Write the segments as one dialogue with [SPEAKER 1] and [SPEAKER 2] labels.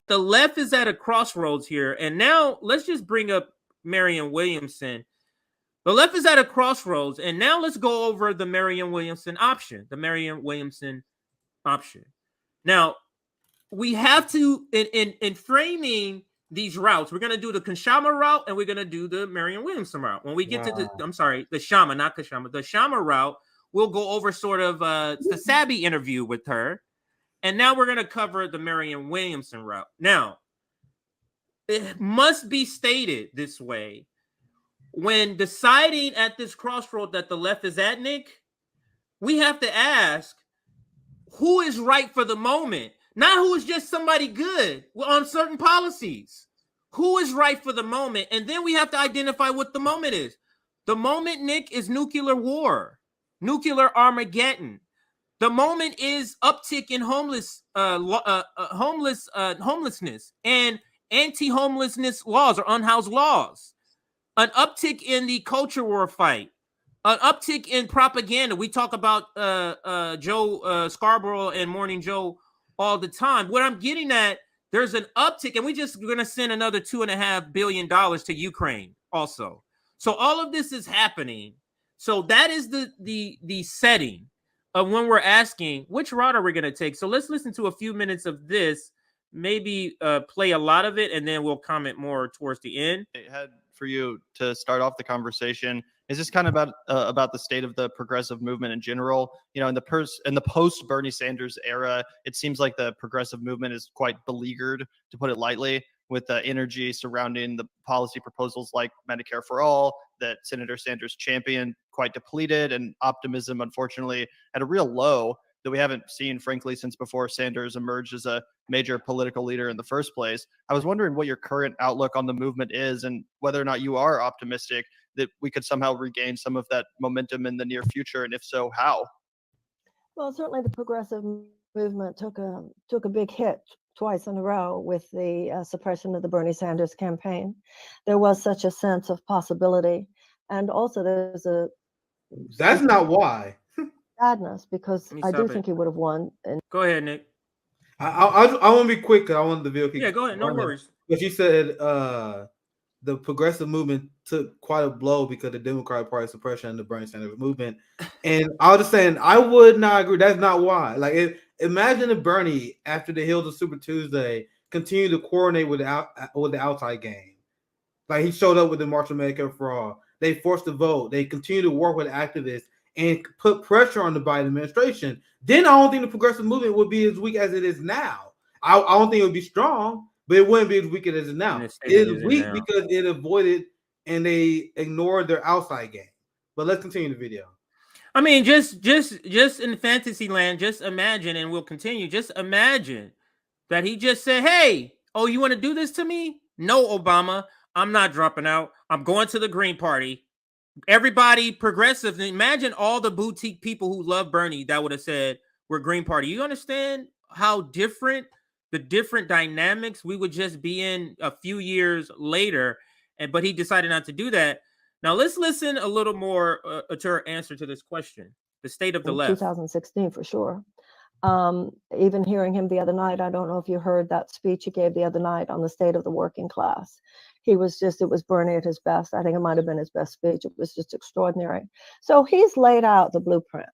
[SPEAKER 1] the left is at a crossroads here. And now let's just bring up Marianne Williamson. The left is at a crossroads. And now let's go over the Marianne Williamson option. The Marianne Williamson option. Now, we have to, in framing these routes, we're going to do the Kashama route and we're going to do the Marianne Williamson route. When we get to the Shama, not Kashama, the Shama route, we'll go over sort of the Sabby interview with her. And now we're going to cover the Marianne Williamson route. Now, it must be stated this way. When deciding at this crossroad that the left is at, Nick, we have to ask, who is right for the moment? Not who is just somebody good on certain policies. Who is right for the moment? And then we have to identify what the moment is. The moment, Nick, is nuclear war, nuclear Armageddon. The moment is uptick in homelessness and anti-homelessness laws or unhoused laws. An uptick in the culture war fight. An uptick in propaganda. We talk about Joe Scarborough and Morning Joe all the time. What I'm getting at, there's an uptick, and we're just going to send another $2.5 billion to Ukraine also. So all of this is happening. So that is the setting of when we're asking, which route are we going to take? So let's listen to a few minutes of this, maybe play a lot of it, and then we'll comment more towards the end.
[SPEAKER 2] I had for you to start off the conversation is just kind of about the state of the progressive movement in general. You know, in the post Bernie Sanders era, it seems like the progressive movement is quite beleaguered, to put it lightly, with the energy surrounding the policy proposals like Medicare for All that Senator Sanders championed quite depleted, and optimism, unfortunately, at a real low that we haven't seen, frankly, since before Sanders emerged as a major political leader in the first place. I was wondering what your current outlook on the movement is and whether or not you are optimistic that we could somehow regain some of that momentum in the near future, and if so, how?
[SPEAKER 3] Well, certainly the progressive movement took a big hit twice in a row with the suppression of the Bernie Sanders campaign. There was such a sense of possibility, and also
[SPEAKER 4] That's not why.
[SPEAKER 3] Sadness, because I do think he would have won. And
[SPEAKER 1] go ahead, Nick.
[SPEAKER 4] I want to be quick because I want the video.
[SPEAKER 1] Yeah, go ahead. No worries.
[SPEAKER 4] But you said the progressive movement took quite a blow because of the Democratic Party suppression and the Bernie Sanders movement. And I was just saying, I would not agree. That's not why. Like, imagine if Bernie, after the heels of Super Tuesday, continued to coordinate with the outside game. Like, he showed up with the March on Medicare for All. They forced the vote. They continue to work with activists and put pressure on the Biden administration. Then I don't think the progressive movement would be as weak as it is now. I don't think it would be strong, but it wouldn't be as weak as it is now. It is weak because it avoided and they ignored their outside game. But let's continue the video.
[SPEAKER 1] I mean, just in fantasy land, just imagine, and we'll continue. Just imagine that he just said, "Hey, oh, you want to do this to me? No, Obama, I'm not dropping out. I'm going to the Green Party." Everybody progressive. Imagine all the boutique people who love Bernie that would have said, "We're Green Party." You understand how different the different dynamics we would just be in a few years later, but he decided not to do that. Now let's listen a little more to her answer to this question: the state of the left.
[SPEAKER 3] 2016 for sure. Even hearing him the other night, I don't know if you heard that speech he gave the other night on the state of the working class. It was Bernie at his best. I think it might have been his best speech. It was just extraordinary. So he's laid out the blueprint.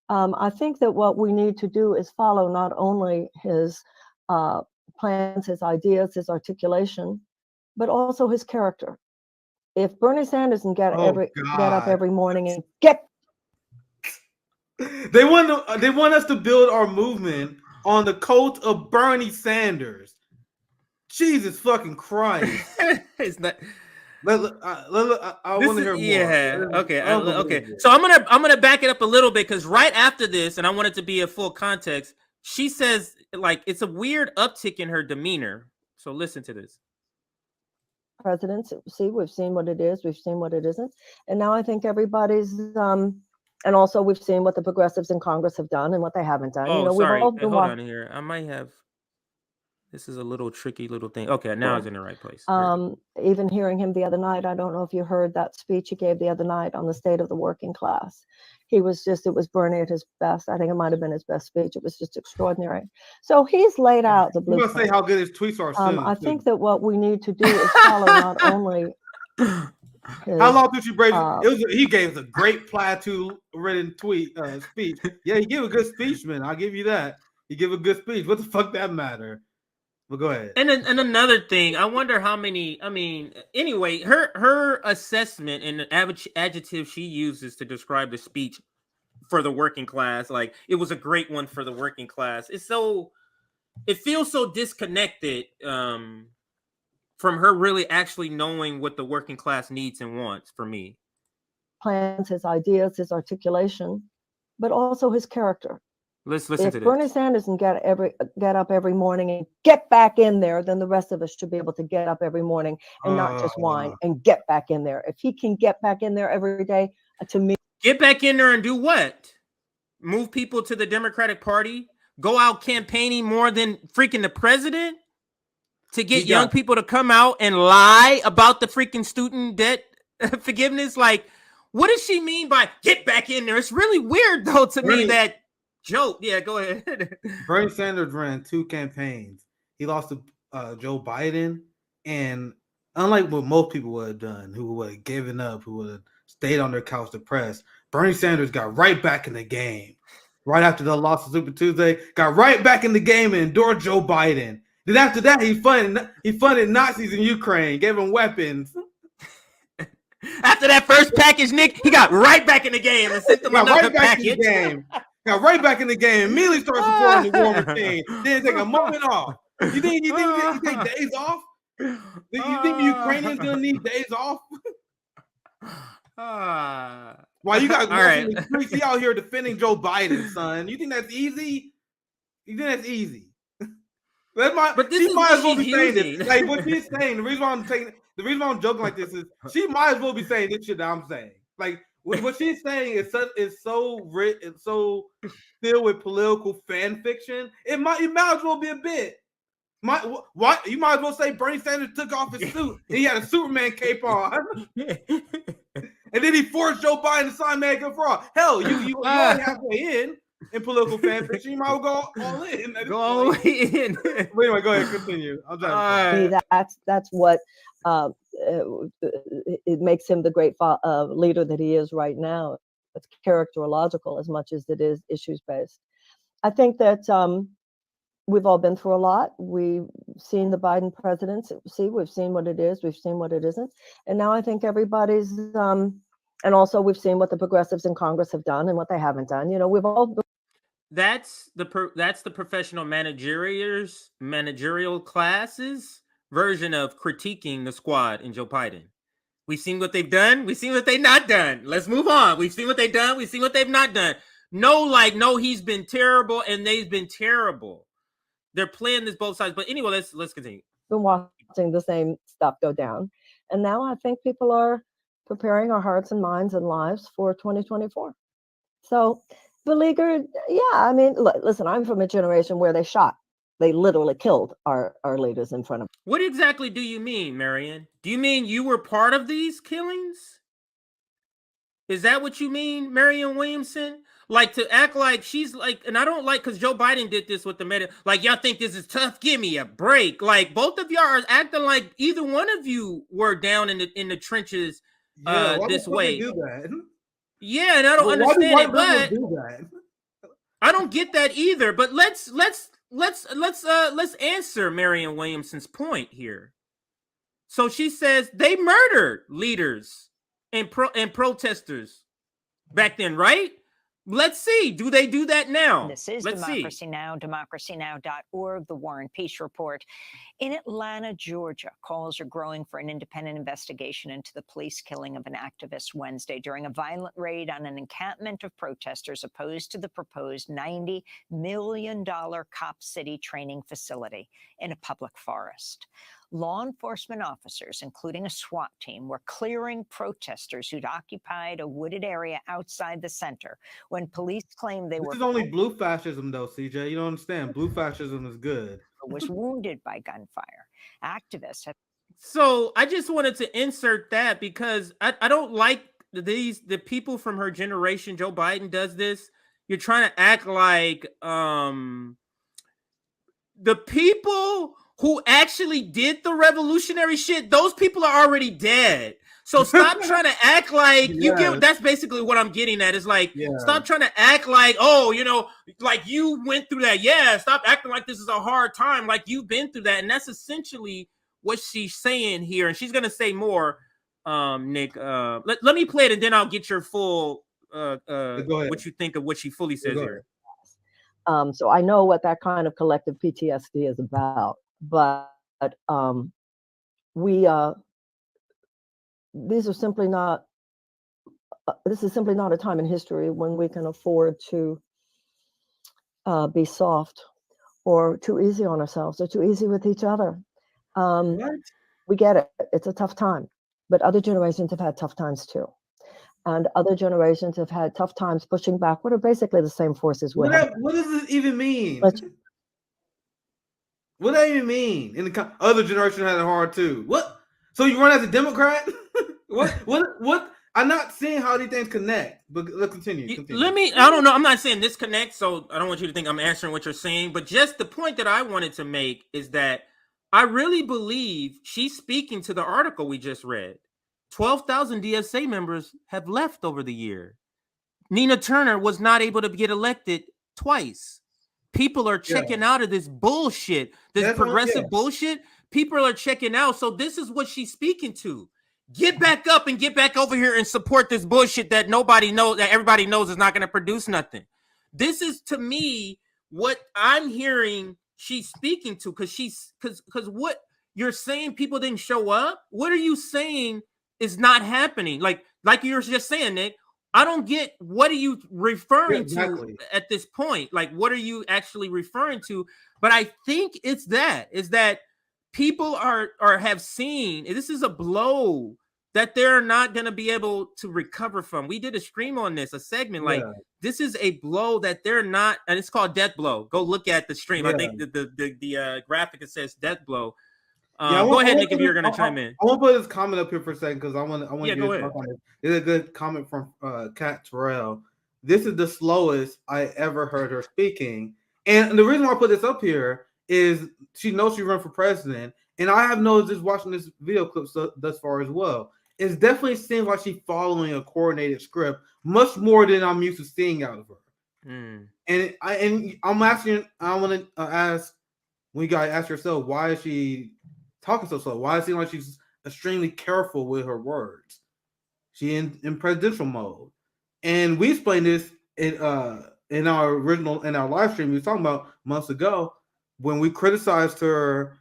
[SPEAKER 3] I think that what we need to do is follow not only his plans, his ideas, his articulation, but also his character. If Bernie Sanders can get up every morning and
[SPEAKER 4] they want us to build our movement on the coat of Bernie Sanders. Jesus fucking Christ!
[SPEAKER 1] It's not.
[SPEAKER 4] I want to hear more.
[SPEAKER 1] Yeah. Okay. Okay. So I'm gonna back it up a little bit because right after this, and I want it to be a full context. She says like it's a weird uptick in her demeanor. So listen to this.
[SPEAKER 3] Presidents, see, we've seen what it is, we've seen what it isn't, and now I think everybody's. And also, we've seen what the progressives in Congress have done and what they haven't done.
[SPEAKER 1] Oh,
[SPEAKER 3] you know,
[SPEAKER 1] sorry.
[SPEAKER 3] We've all been
[SPEAKER 1] hold on here. I might have. This is a little tricky little thing. Okay, now it's in the right place.
[SPEAKER 3] Even hearing him the other night, I don't know if you heard that speech he gave the other night on the state of the working class. It was Bernie at his best. I think it might have been his best speech. It was just extraordinary. So he's laid out the
[SPEAKER 4] We're
[SPEAKER 3] blueprint.
[SPEAKER 4] gonna say how good his tweets are soon.
[SPEAKER 3] I think that what we need to do is follow not only
[SPEAKER 4] How long did you break? He gave us a great platitude written speech. Yeah, he gave a good speech, man. I'll give you that. He gave a good speech. What the fuck that matter? But go ahead.
[SPEAKER 1] And another thing, I wonder how many. I mean, anyway, her assessment and the adjective she uses to describe the speech for the working class, like it was a great one for the working class. It feels so disconnected from her really actually knowing what the working class needs and wants. For me,
[SPEAKER 3] plans, his ideas, his articulation, but also his character.
[SPEAKER 1] Let's listen to this.
[SPEAKER 3] If Bernie Sanders can get up every morning and get back in there, then the rest of us should be able to get up every morning and not just whine and get back in there. If he can get back in there every day, to me,
[SPEAKER 1] get back in there and do what? Move people to the Democratic Party? Go out campaigning more than freaking the president to get young people to come out and lie about the freaking student debt forgiveness? Like, what does she mean by get back in there? It's really weird though to me that joke. Yeah, go ahead.
[SPEAKER 4] Bernie Sanders ran 2 campaigns. He lost to Joe Biden, and unlike what most people would have done, who would have given up, who would have stayed on their couch depressed, Bernie Sanders got right back in the game. Right after the loss of Super Tuesday, got right back in the game and endorsed Joe Biden. Then after that, he funded Nazis in Ukraine, gave them weapons.
[SPEAKER 1] After that first package, Nick, he got right back in the game and sent them another package.
[SPEAKER 4] Got right back in the game. Immediately started supporting the war machine. Didn't take a moment off. You think take days off? You think the Ukrainians gonna need days off? Why you got He out here defending Joe Biden, son? You think that's easy? You think that's easy?
[SPEAKER 1] But this is
[SPEAKER 4] might as well
[SPEAKER 1] be
[SPEAKER 4] saying this. Like what she's saying. The reason why I'm joking like this is she might as well be saying this shit that I'm saying. Like what she's saying is so rich and so filled with political fan fiction. It might as well be a bit. You might as well say Bernie Sanders took off his suit and he had a Superman cape on. And then he forced Joe Biden to sign Medicare for All. Hell, you already halfway in political fan fiction. You might well go all in.
[SPEAKER 1] Go all in.
[SPEAKER 4] Anyway, go ahead, continue.
[SPEAKER 3] That's what it makes him the great leader that he is right now. It's characterological as much as it is issues based. I think that we've all been through a lot. We've seen the Biden presidency. We've seen what it is. We've seen what it isn't. And now I think everybody's, and also we've seen what the progressives in Congress have done and what they haven't done. You know, we've all.
[SPEAKER 1] That's the professional managerial classes version of critiquing the squad in Joe Biden. We've seen what they've done. We've seen what they've not done. Let's move on. We've seen what they've done. We've seen what they've not done. No, he's been terrible and they've been terrible. They're playing this both sides. But anyway, let's continue.
[SPEAKER 3] Been watching the same stuff go down. And now I think people are preparing our hearts and minds and lives for 2024. So beleaguered, yeah, I mean, listen, I'm from a generation where they literally killed our leaders in front of.
[SPEAKER 1] What exactly do you mean, Marianne? Do you mean you were part of these killings? Is that what you mean, Marianne Williamson? Like to act like she's like, and I don't like because Joe Biden did this with the media. Like y'all think this is tough? Give me a break. Like both of y'all are acting like either one of you were down in the trenches this way.
[SPEAKER 4] Do that?
[SPEAKER 1] Yeah, and I don't understand it, but I don't get that either. But let's answer Marianne Williamson's point here. So she says they murdered leaders and protesters back then, right? Let's see. Do they do that now?
[SPEAKER 5] This is Democracy Now!, democracynow.org, the War and Peace Report. In Atlanta, Georgia, calls are growing for an independent investigation into the police killing of an activist Wednesday during a violent raid on an encampment of protesters opposed to the proposed $90 million Cop City training facility in a public forest. Law enforcement officers, including a SWAT team, were clearing protesters who'd occupied a wooded area outside the center when police claimed they were.
[SPEAKER 4] This is only blue fascism, though, CJ. You don't understand. Blue fascism is good.
[SPEAKER 5] who was wounded by gunfire. Activists have.
[SPEAKER 1] So I just wanted to insert that because I don't like the people from her generation. Joe Biden does this. You're trying to act like the people who actually did the revolutionary shit, those people are already dead. So stop trying to act like you get. That's basically what I'm getting at. Is like, stop trying to act like, oh, like you went through that. Yeah, stop acting like this is a hard time. Like you've been through that, and that's essentially what she's saying here. And she's gonna say more. Nick, let me play it, and then I'll get your full what you think of what she fully says here.
[SPEAKER 3] So I know what that kind of collective PTSD is about, but this is simply not a time in history when we can afford to be soft or too easy on ourselves or too easy with each other. We get it. It's a tough time, but other generations have had tough times too. And other generations have had tough times pushing back what are basically the same forces.
[SPEAKER 4] What does this even mean? What does that even mean? In the other generation had it hard too. What? So you run as a Democrat? What? I'm not seeing how these things connect. But let's continue.
[SPEAKER 1] I don't know. I'm not saying this connects, so I don't want you to think I'm answering what you're saying. But just the point that I wanted to make is that I really believe she's speaking to the article we just read. 12,000 DSA members have left over the year. Nina Turner was not able to get elected twice. People are checking out of this bullshit, this progressive bullshit. People are checking out. So this is what she's speaking to. Get back up and get back over here and support this bullshit that nobody knows, that everybody knows is not going to produce nothing. This is, to me, what I'm hearing she's speaking to, because what you're saying, people didn't show up. What are you saying is not happening? Like you were just saying, Nick, I don't get, what are you referring to at this point? Like, what are you actually referring to? But I think is that people have seen, this is a blow that they're not going to be able to recover from. We did a stream on this, a segment, like this is a blow that they're not, and it's called Death Blow. Go look at the stream. I think the graphic, it says Death Blow. Go ahead, Nick, if you're going to chime in.
[SPEAKER 4] I want to put this comment up here for a second because I want to
[SPEAKER 1] go ahead.
[SPEAKER 4] It's a good comment from Kat Terrell. This is the slowest I ever heard her speaking. And the reason why I put this up here is she knows she run for president. And I have noticed just watching this video clip thus far as well. It definitely seems like she's following a coordinated script much more than I'm used to seeing out of her. And I'm asking, I want to ask, when you guys ask yourself, why is she talking so slow? Why does it seem like she's extremely careful with her words? She in presidential mode. And we explained this in our live stream we were talking about months ago when we criticized her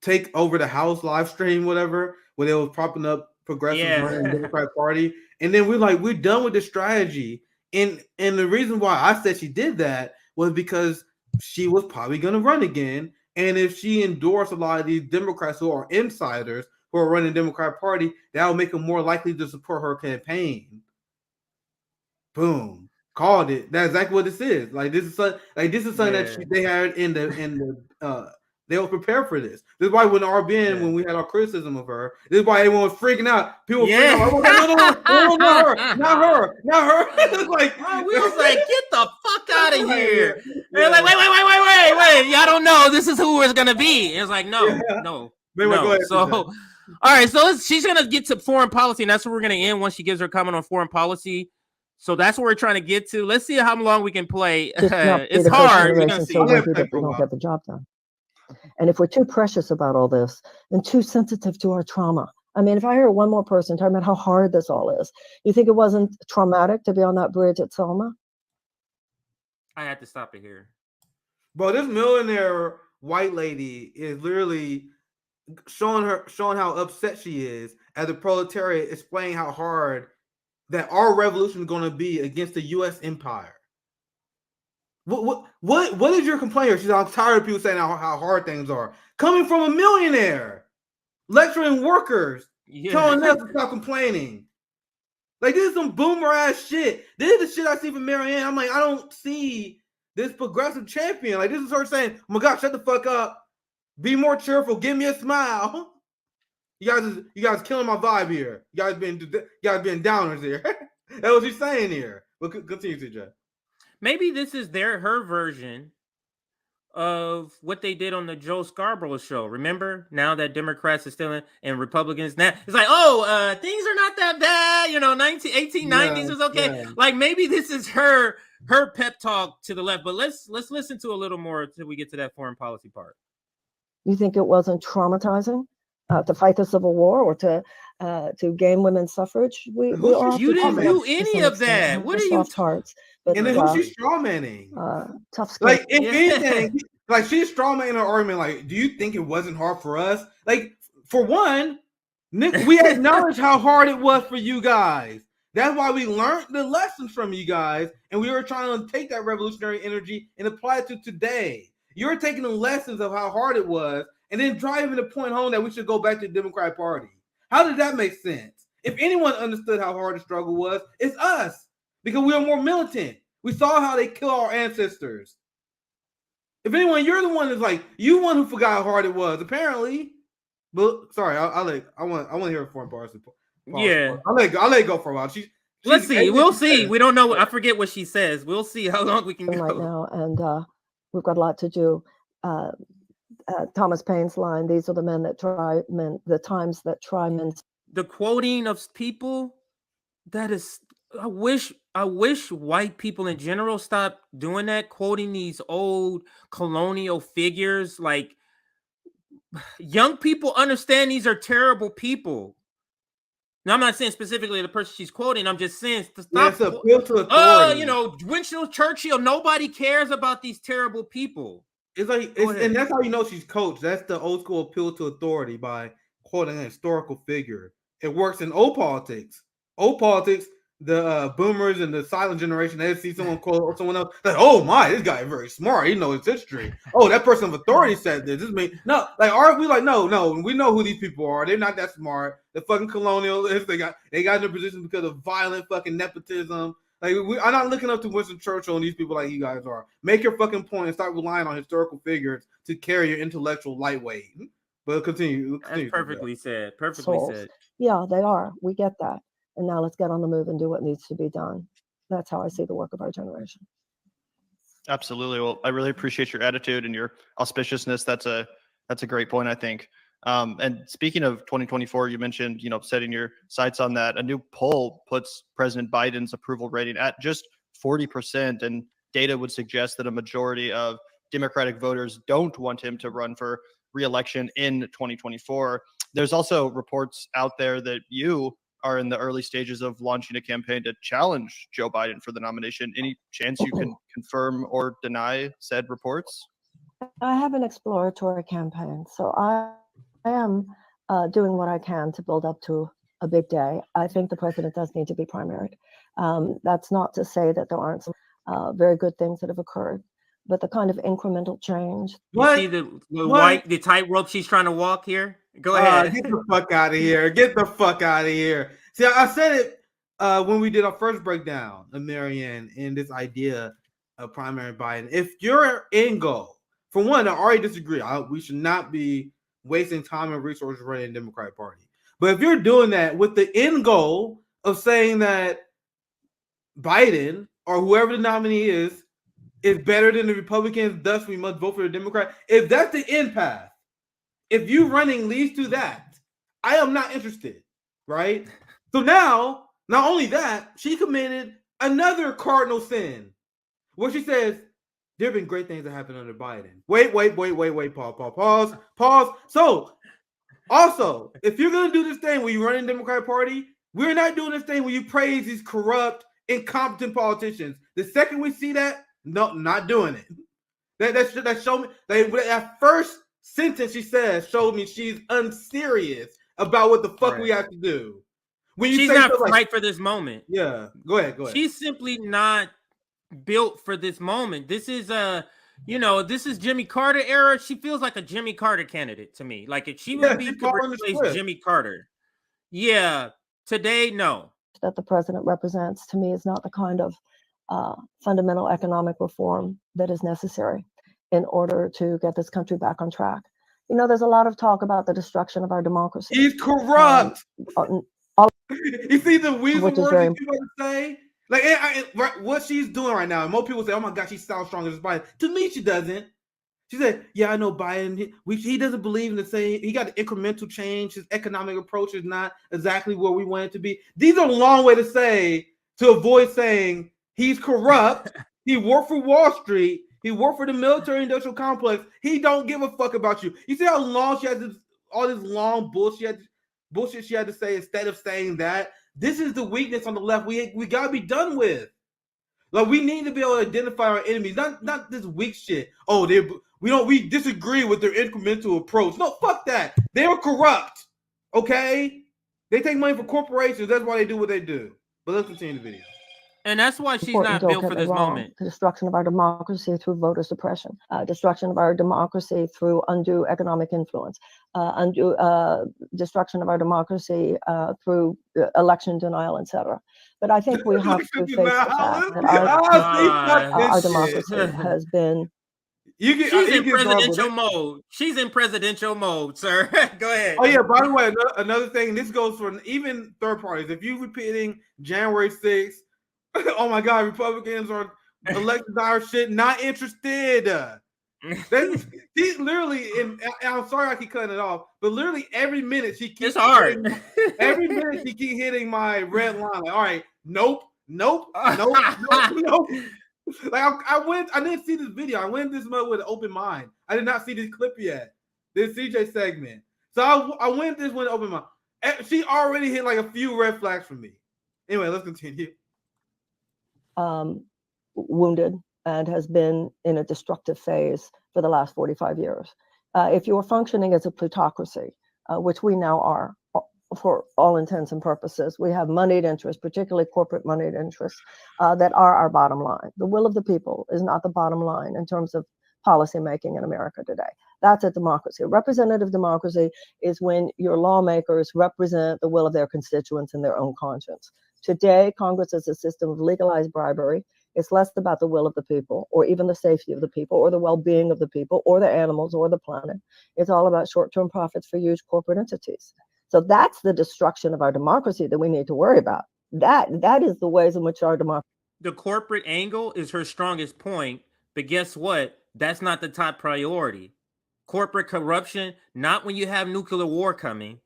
[SPEAKER 4] take over the House live stream, whatever, when they was propping up progressive in the Democratic Party. And then we're done with this strategy. And the reason why I said she did that was because she was probably going to run again. And if she endorsed a lot of these Democrats who are insiders who are running the Democratic Party, that will make them more likely to support her campaign. Boom. Called it. That's exactly what this is. Like this is something that they had in the they were prepared for this. This is why when RBN, when we had our criticism of her, this is why everyone was freaking out. People were freaking out. No, not her. It's like
[SPEAKER 1] we was like, get the fuck out of here. They're like, wait. Y'all don't know. This is who it's gonna be. It's like, no. So, all right. So she's gonna get to foreign policy, and that's where we're gonna end once she gives her comment on foreign policy. So that's what we're trying to get to. Let's see how long we can play. It's hard. We're gonna see.
[SPEAKER 3] We don't get the job done. And if we're too precious about all this and too sensitive to our trauma, I mean, if I hear one more person talking about how hard this all is, you think it wasn't traumatic to be on that bridge at Selma?
[SPEAKER 1] I had to stop it here.
[SPEAKER 4] Bro, this millionaire white lady is literally showing how upset she is as a proletariat, explaining how hard that our revolution is going to be against the U.S. empire. What is your complaint here? She's like, I'm tired of people saying how hard things are. Coming from a millionaire, lecturing workers, telling them to stop complaining. Like, this is some boomer ass shit. This is the shit I see from Marianne. I'm like, I don't see this progressive champion. Like, this is her saying, "Oh my God, shut the fuck up. Be more cheerful. Give me a smile." You guys killing my vibe here. You guys being downers here. That's what she's saying here. But continue, CJ.
[SPEAKER 1] Maybe this is her version of what they did on the Joe Scarborough show. Remember, now that Democrats are still in and Republicans now, it's like, things are not that bad. 1890s was okay.
[SPEAKER 4] Yeah.
[SPEAKER 1] Like, maybe this is her pep talk to the left. But let's listen to a little more until we get to that foreign policy part.
[SPEAKER 3] You think it wasn't traumatizing to fight the Civil War or to gain women's suffrage? We all have
[SPEAKER 1] You
[SPEAKER 3] to
[SPEAKER 1] didn't do
[SPEAKER 3] do
[SPEAKER 1] any of that. What are you?
[SPEAKER 3] Soft hearts. But
[SPEAKER 4] And then who's she strawmanning?
[SPEAKER 3] tough skin.
[SPEAKER 4] Like, if anything, like, she's strawmanning her argument. Like, do you think it wasn't hard for us? Like, for one, we acknowledge how hard it was for you guys. That's why we learned the lessons from you guys, and we were trying to take that revolutionary energy and apply it to today. You're taking the lessons of how hard it was and then driving the point home that we should go back to the Democratic Party. How did that make sense? If anyone understood how hard the struggle was, it's us, because we are more militant. We saw how they kill our ancestors. If anyone, you're the one that's like, you one who forgot how hard it was, apparently. But sorry, I want to hear a foreign policy.
[SPEAKER 1] Yeah,
[SPEAKER 4] I'll let it go for a while.
[SPEAKER 1] Let's see. We'll see. We don't know. I forget what she says. We'll see how long we can go
[SPEAKER 3] right now, and we've got a lot to do. Thomas Paine's line: "These are the men that try men. The times that try men."
[SPEAKER 1] The quoting of people, that is, I wish white people in general stop doing that, quoting these old colonial figures. Like, young people understand these are terrible people. Now, I'm not saying specifically the person she's quoting. I'm just saying to stop.
[SPEAKER 4] Yes, appeal to authority.
[SPEAKER 1] Winston Churchill. Nobody cares about these terrible people.
[SPEAKER 4] It's like, and that's how you know she's coached. That's the old school appeal to authority by quoting a historical figure. It works in old politics. Old politics, the boomers and the silent generation, they see someone quote someone else, like, "Oh my, this guy is very smart. He knows his history. Oh, that person of authority said this. This means no." Like, aren't we like, no, we know who these people are. They're not that smart. The fucking colonialists. They got in their position because of violent fucking nepotism. Like, I'm not looking up to Winston Churchill and these people like you guys are. Make your fucking point and start relying on historical figures to carry your intellectual lightweight. But continue.
[SPEAKER 1] That's perfectly said. Perfectly
[SPEAKER 3] Souls.
[SPEAKER 1] said.
[SPEAKER 3] Yeah, they are. We get that. And now let's get on the move and do what needs to be done. That's how I see the work of our generation.
[SPEAKER 2] Absolutely. Well, I really appreciate your attitude and your auspiciousness. That's a great point, I think. And speaking of 2024, you mentioned, setting your sights on that. A new poll puts President Biden's approval rating at just 40%, and data would suggest that a majority of Democratic voters don't want him to run for re-election in 2024. There's also reports out there that you are in the early stages of launching a campaign to challenge Joe Biden for the nomination. Any chance you can confirm or deny said reports?
[SPEAKER 3] I have an exploratory campaign, so I am doing what I can to build up to a big day. I think the president does need to be primaried. That's not to say that there aren't some very good things that have occurred, but the kind of incremental change.
[SPEAKER 1] You see the tightrope she's trying to walk here? Go ahead.
[SPEAKER 4] Get the fuck out of here. Get the fuck out of here. See, I said it when we did our first breakdown of Marianne and this idea of primary Biden. If your end goal, for one, I already disagree. We should not be wasting time and resources running the Democratic Party. But if you're doing that with the end goal of saying that Biden or whoever the nominee is better than the Republicans, thus we must vote for the Democrat. If that's the end path, if you running leads to that, I am not interested, right? So now, not only that, she committed another cardinal sin where she says, there have been great things that happened under Biden. Wait, pause. So, also, if you're going to do this thing where you run in the Democratic Party, we're not doing this thing where you praise these corrupt, incompetent politicians. The second we see that, no, not doing it. That showed me, that first sentence she says showed me she's unserious about what the fuck we have to do. When
[SPEAKER 1] she's not right for this moment.
[SPEAKER 4] Yeah, go ahead.
[SPEAKER 1] She's simply not built for this moment. This is this is Jimmy Carter era. She feels like a Jimmy Carter candidate to me. Like, if she would be to replace Jimmy Carter. Yeah, today, no.
[SPEAKER 3] That the president represents, to me, is not the kind of fundamental economic reform that is necessary in order to get this country back on track. You know, there's a lot of talk about the destruction of our democracy.
[SPEAKER 4] He's corrupt. You see the weasel
[SPEAKER 3] Which is
[SPEAKER 4] words
[SPEAKER 3] very
[SPEAKER 4] that people say? Like, what she's doing right now, and more people say, oh my God, she sounds stronger than Biden. To me, she doesn't. She said, yeah, I know Biden, he doesn't believe in the same, he got an incremental change. His economic approach is not exactly where we want it to be. These are a long way to say, to avoid saying he's corrupt. He worked for Wall Street. He worked for the military industrial complex. He don't give a fuck about you. You see how long she has all this long bullshit she had to say instead of saying that? This is the weakness on the left we got to be done with. Like, we need to be able to identify our enemies, not this weak shit. Oh, we disagree with their incremental approach. No, fuck that. They are corrupt. Okay? They take money from corporations. That's why they do what they do. But let's continue the video.
[SPEAKER 1] And that's why she's not built for this moment.
[SPEAKER 3] The destruction of our democracy through voter suppression, destruction of our democracy through undue economic influence, undue destruction of our democracy through election denial, etc. But I think we have to face the fact that our democracy has been.
[SPEAKER 1] She's in presidential mode. She's in presidential mode, sir. Go ahead.
[SPEAKER 4] Oh yeah. By the way, another thing. This goes for even third parties. If you're repeating January 6th. Oh my God, Republicans are electing our shit, not interested. She's literally, and I'm sorry I keep cutting it off, but literally every minute she keeps every minute she keeps hitting my red line. Like, all right, nope. Like I didn't see this video. I went this mode with an open mind. I did not see this clip yet. This CJ segment. So I went this with an open mind. She already hit like a few red flags for me. Anyway, let's continue.
[SPEAKER 3] Wounded and has been in a destructive phase for the last 45 years. If you are functioning as a plutocracy, which we now are for all intents and purposes, we have moneyed interests, particularly corporate moneyed interests, that are our bottom line. The will of the people is not the bottom line in terms of policymaking in America today. That's a democracy. A representative democracy is when your lawmakers represent the will of their constituents in their own conscience. Today, Congress is a system of legalized bribery. It's less about the will of the people, or even the safety of the people, or the well-being of the people, or the animals, or the planet. It's all about short-term profits for huge corporate entities. So that's the destruction of our democracy that we need to worry about. That is the ways in which our democracy.
[SPEAKER 1] The corporate angle is her strongest point, but guess what? That's not the top priority. Corporate corruption, not when you have nuclear war coming.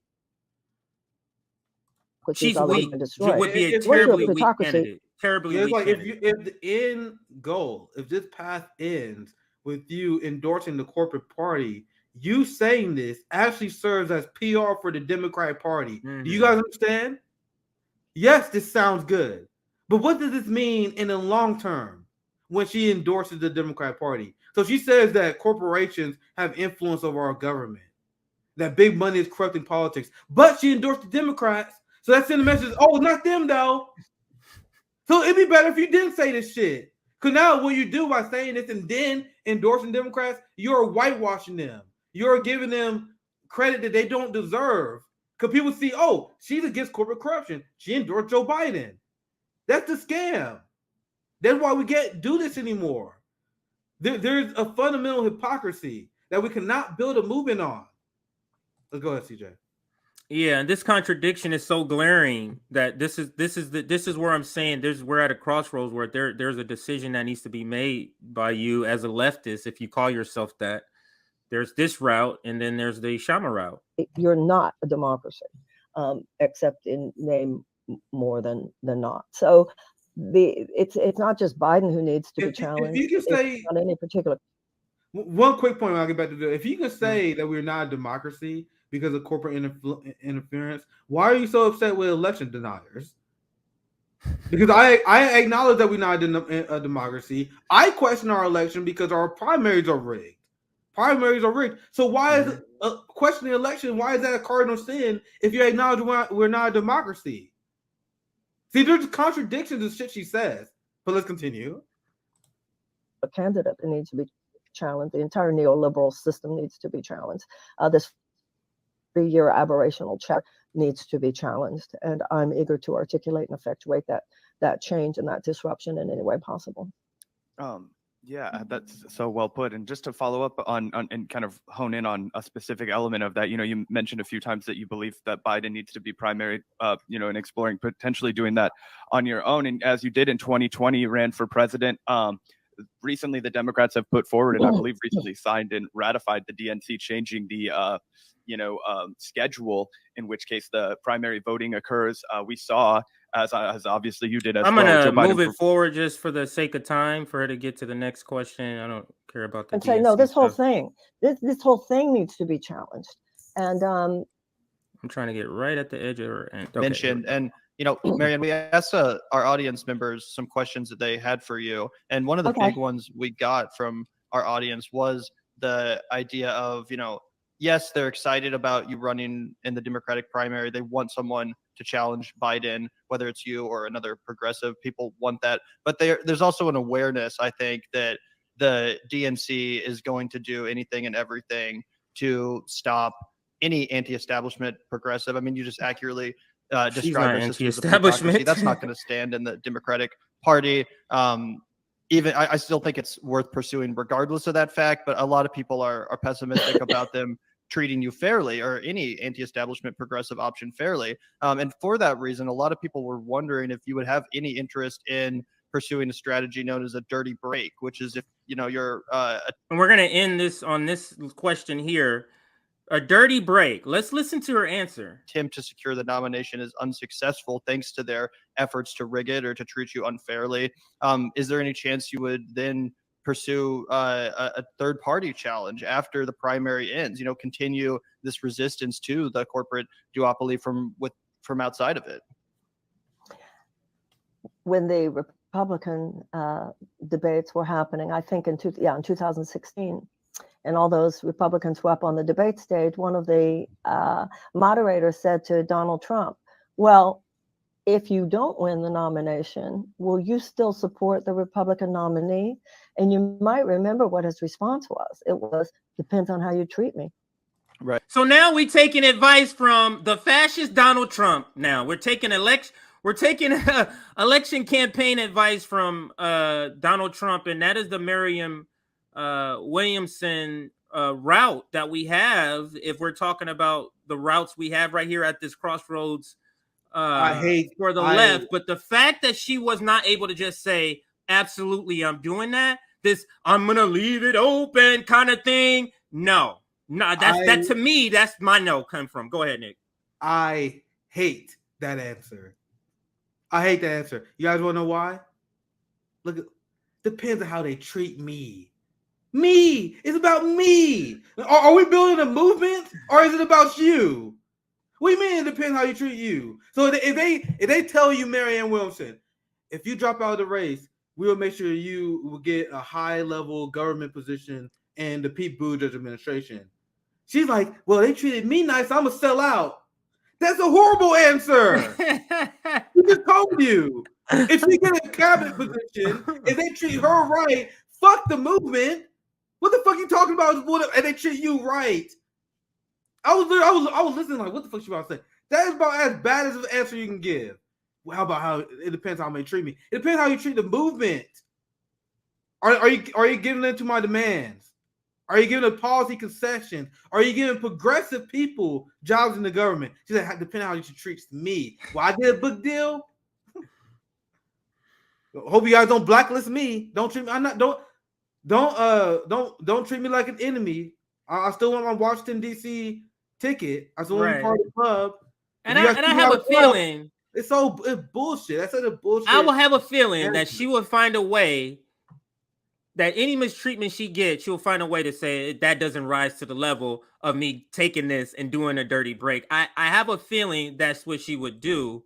[SPEAKER 1] She's weak. She would be a terribly weak candidate. Terribly weak candidate.
[SPEAKER 4] If the end goal, if this path ends with you endorsing the corporate party, you saying this actually serves as PR for the Democratic Party. Do you guys understand? Yes, this sounds good. But what does this mean in the long term when she endorses the Democratic Party? So she says that corporations have influence over our government, that big money is corrupting politics, but she endorsed the Democrats. So that's in the message. Oh, not them though. So it'd be better if you didn't say this shit. Because now what you do by saying this and then endorsing Democrats, you're whitewashing them. You're giving them credit that they don't deserve. Because people see, oh, she's against corporate corruption. She endorsed Joe Biden. That's the scam. That's why we can't do this anymore. There's a fundamental hypocrisy that we cannot build a movement on. Let's go ahead, CJ.
[SPEAKER 1] Yeah, and this contradiction is so glaring that this is where I'm saying we're at a crossroads where there's a decision that needs to be made by you as a leftist, if you call yourself that. There's this route, and then there's the Shama route.
[SPEAKER 3] You're not a democracy, except in name more than not. So it's not just Biden who needs to be challenged.
[SPEAKER 4] If you can say
[SPEAKER 3] on any particular.
[SPEAKER 4] One quick point, I'll get back to that. If you can say that we're not a democracy because of corporate interference, why are you so upset with election deniers? Because I acknowledge that we're not a democracy. I question our election because our primaries are rigged. So why is questioning the election? Why is that a cardinal sin if you acknowledge we're not a democracy? See, there's contradictions in shit she says. But let's continue.
[SPEAKER 3] A candidate that needs to be challenged. The entire neoliberal system needs to be challenged. This 3-year aberrational check needs to be challenged, and I'm eager to articulate and effectuate that that change and that disruption in any way possible.
[SPEAKER 6] Yeah, that's so well put. And just to follow up on and kind of hone in on a specific element of that, you mentioned a few times that you believe that Biden needs to be primary, and exploring potentially doing that on your own. And as you did in 2020, you ran for president. Recently, the Democrats have put forward, and I believe recently signed and ratified the DNC changing the schedule in which case the primary voting occurs. We saw, as obviously you did as
[SPEAKER 1] I'm
[SPEAKER 6] well.
[SPEAKER 1] gonna move it forward just for the sake of time for her to get to the next question. I don't care about the
[SPEAKER 3] and say, no,
[SPEAKER 1] DNC
[SPEAKER 3] this whole
[SPEAKER 1] stuff.
[SPEAKER 3] thing, this whole thing needs to be challenged. And
[SPEAKER 1] I'm trying to get right at the edge of her end. Okay.
[SPEAKER 2] Mentioned. And Marianne, we asked our audience members some questions that they had for you, and one of the big ones we got from our audience was the idea of, yes, they're excited about you running in the Democratic primary. They want someone to challenge Biden, whether it's you or another progressive. People want that. But there's also an awareness, I think, that the DNC is going to do anything and everything to stop any anti-establishment progressive. I mean, you just accurately described our system as a plutocracy. That's not going to stand in the Democratic Party. Even I still think it's worth pursuing regardless of that fact, but a lot of people are pessimistic about them treating you fairly, or any anti-establishment progressive option fairly. And for that reason, a lot of people were wondering if you would have any interest in pursuing a strategy known as a dirty break, which is if you're
[SPEAKER 1] and we're going to end this on this question here. A dirty break. Let's listen to her answer.
[SPEAKER 2] Attempt to secure the nomination is unsuccessful thanks to their efforts to rig it or to treat you unfairly. Is there any chance you would then pursue a third party challenge after the primary ends? Continue this resistance to the corporate duopoly from outside of it.
[SPEAKER 3] When the Republican debates were happening, I think in 2016. And all those Republicans were up on the debate stage, one of the moderators said to Donald Trump, well, if you don't win the nomination, will you still support the Republican nominee? And you might remember what his response was. It was, depends on how you treat me.
[SPEAKER 2] Right.
[SPEAKER 1] So now we're taking advice from the fascist Donald Trump. Now we're taking election campaign advice from Donald Trump, and that is the Marianne Williamson route that we have. If we're talking about the routes we have right here at this crossroads for the left, but the fact that she was not able to just say, absolutely, I'm doing that, this I'm gonna leave it open kind of thing. No, that to me, that's my no come from. Go ahead, Nick.
[SPEAKER 4] I hate that answer. I hate that answer. You guys want to know why? Look, depends on how they treat me. Me. It's about me. Are we building a movement, or is it about you? What do you mean it depends how you treat you? So if they tell you, Marianne Williamson, if you drop out of the race, we will make sure you will get a high-level government position in the Pete Buttigieg administration. She's like, well, they treated me nice, I'm going to sell out. That's a horrible answer. She just told you. If she get a cabinet position, if they treat her right, fuck the movement. What the fuck you talking about? And they treat you right. I was listening like, what the fuck she about to say? That is about as bad as an answer you can give. Well, how about how it depends how they treat me? It depends how you treat the movement. Are you giving in to my demands? Are you giving a policy concession? Are you giving progressive people jobs in the government? She said, depending on how you treat me. Well, I get a book deal. Hope you guys don't blacklist me. Don't treat me. Don't treat me like an enemy. I still want my Washington D.C. ticket. I still want to be part of the club.
[SPEAKER 1] And I have a feeling
[SPEAKER 4] it's bullshit. That's such a bullshit.
[SPEAKER 1] I will have a feeling that she will find a way that any mistreatment she gets, she'll find a way to say that doesn't rise to the level of me taking this and doing a dirty break. I have a feeling that's what she would do.